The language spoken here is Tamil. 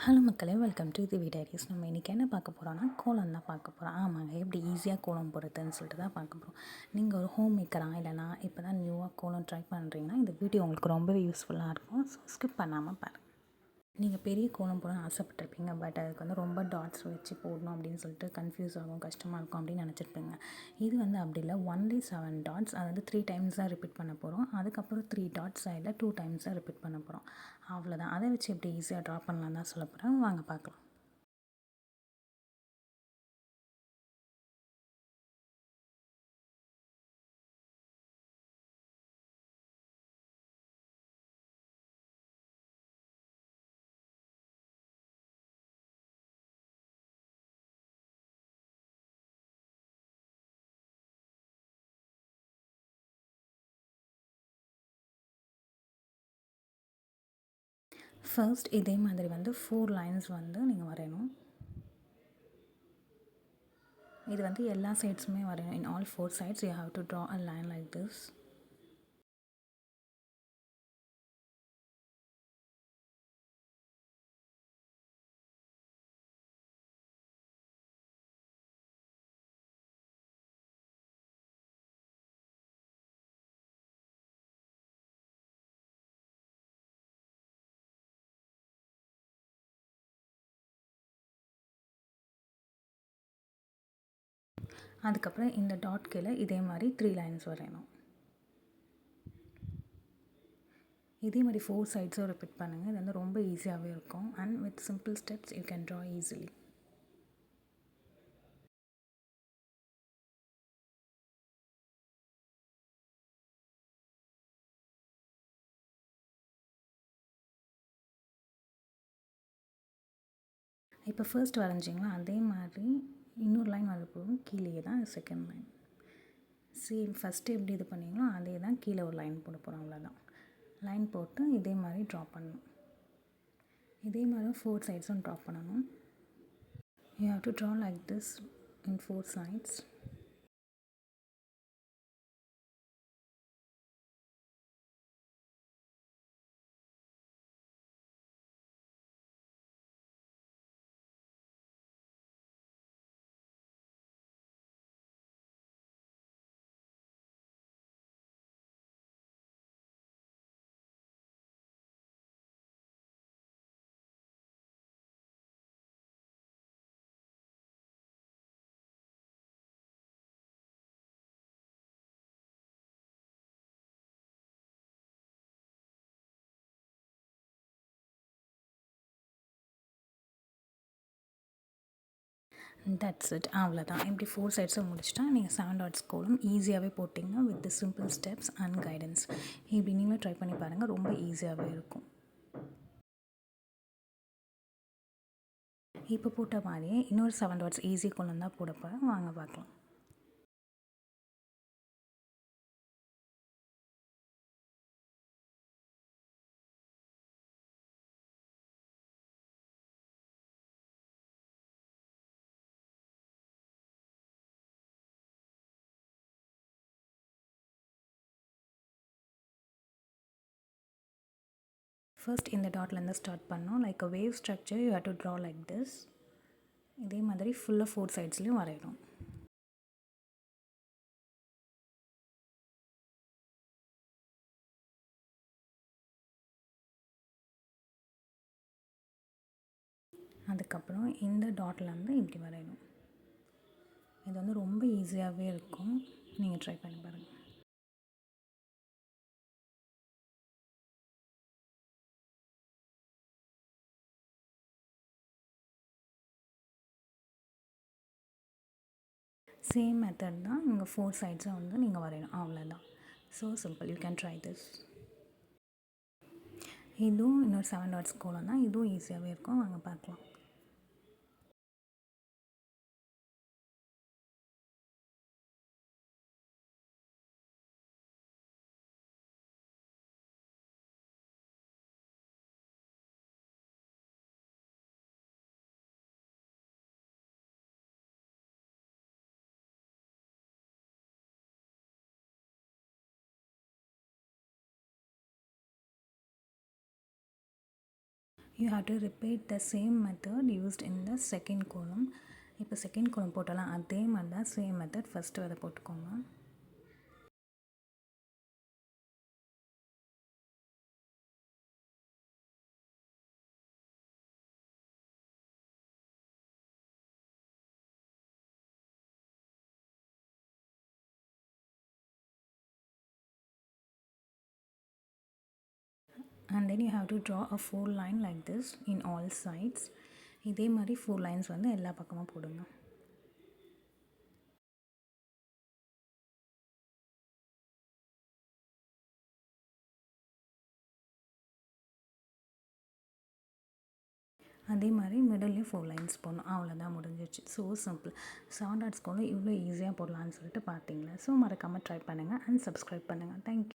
ஹலோ மக்களே, வெல்கம் டு Divi Diaries. நம்ம இன்றைக்கி என்ன பார்க்க போகிறோன்னா கோலம் தான் பார்க்க போகிறோம். ஆமாங்க, எப்படி ஈஸியாக கோலம் போடுறதுன்னு சொல்லிட்டு தான் பார்க்க போகிறோம். நீங்கள் ஒரு ஹோம் மேக்கராக இல்லைனா இப்போ தான் நியூவாக கோலம் ட்ரை பண்ணுறீங்கன்னா இந்த வீடியோ உங்களுக்கு ரொம்பவே யூஸ்ஃபுல்லாக இருக்கும். ஸோ ஸ்கிப் பண்ணாமல் பாருங்கள். நீங்கள் பெரிய கோலம் போடணும்னு ஆசைப்பட்டிருப்பீங்க, பட் அதுக்கு ரொம்ப டாட்ஸ் வச்சு போடணும் அப்படின்னு சொல்லிட்டு கன்ஃபியூஸ் ஆகும், கஷ்டமாக இருக்கும் அப்படின்னு நினச்சிருப்பீங்க. இது அப்படி இல்லை, ஒன்லி 7 டாட்ஸ். அது 3 டைம்ஸ் தான் ரிப்பீட் பண்ண போகிறோம். அதுக்கப்புறம் 3 டாட்ஸ் சைடில் 2 டைம்ஸ் தான் ரிப்பீட் பண்ண போகிறோம். அவ்வளோதான். அதை வச்சு எப்படி ஈஸியாக ட்ரா பண்ணலாம் தான் சொல்ல போகிறேன். வாங்க பார்க்கலாம். ஃபர்ஸ்ட் இதே மாதிரி 4 லைன்ஸ் நீங்கள் வரையணும். இது எல்லா சைட்ஸுமே வரையணும். In all 4 sides you have to draw a line like this. அதுக்கப்புறம் இந்த டாட் கீழே இதே மாதிரி 3 லைன்ஸ் வரையணும். இதே மாதிரி 4 சைட்ஸும் ரிப்பீட் பண்ணுங்கள். இது ரொம்ப ஈஸியாகவே இருக்கும். And with simple steps you can draw easily. இப்போ ஃபர்ஸ்ட் வரைஞ்சிங்களா, அதே மாதிரி இன்னொரு லைன் போகும். கீழே தான் செகண்ட் லைன். சேம் ஃபஸ்ட்டு எப்படி இது பண்ணிங்களோ அதே தான் கீழே ஒரு லைன் போட போகிறோம். அவ்வளோதான். லைன் போட்டு இதே மாதிரி ட்ரா பண்ணணும். இதே மாதிரி 4 சைட்ஸும் ட்ரா பண்ணணும். You have to draw like this in 4 sides. That's it. அவ்வளோதான். இப்படி 4 சைட்ஸும் முடிச்சுட்டா நீங்கள் 7 டாட்ஸ் கோலம் ஈஸியாகவே போட்டிங்க with simple steps and guidance. இப்படி நீங்களும் ட்ரை பண்ணி பாருங்கள். ரொம்ப ஈஸியாகவே இருக்கும். இப்போ போட்ட மாதிரியே இன்னொரு 7 டாட்ஸ் ஈஸி கோலம் தான் போட போகிறேன். வாங்க பார்க்கலாம். ஃபர்ஸ்ட் இந்த டாட்லேருந்து ஸ்டார்ட் பண்ணோம். Like a wave structure you have to draw like this. இதே மாதிரி ஃபுல்லாக 4 சைட்ஸ்லேயும் வரையணும். அதுக்கப்புறம் இந்த டாட்லேருந்து இப்படி வரையணும். இது ரொம்ப ஈஸியாகவே இருக்கும். நீங்கள் ட்ரை பண்ணி பாருங்கள். சேம் மெத்தட் தான் இங்கே 4 சைட்ஸும் நீங்கள் வரையணும். அவ்வளோதான். So simple. You can try this. இதுவும் இன்னொரு 7 டாட்ஸ் கோலம் தான். இதுவும் ஈஸியாகவே இருக்கும். வாங்க பார்க்கலாம். You have to repeat the same method used in the second column. இப்போ செகண்ட் கோலம் போட்டாலும் அதே மாதிரி தான் சேம் மெத்தட் ஃபஸ்ட்டு அதை போட்டுக்கோங்க. And then you have to draw a 4 line like this in all sides. இதே மாதிரி 4 lines வந்து எல்லா பக்கமும் போடுங்க. அதே மாதிரி மிடில்லையும் 4 லைன்ஸ் போடணும். அவ்வளோதான், முடிஞ்சிச்சு. So simple. 7 டாட்ஸ் கோலம் இவ்வளோ ஈஸியாக போடலான்னு சொல்லிட்டு பார்த்தீங்களா? ஸோ மறக்காமல் ட்ரை பண்ணுங்கள் அண்ட் சப்ஸ்கிரைப் பண்ணுங்கள். தேங்க்யூ.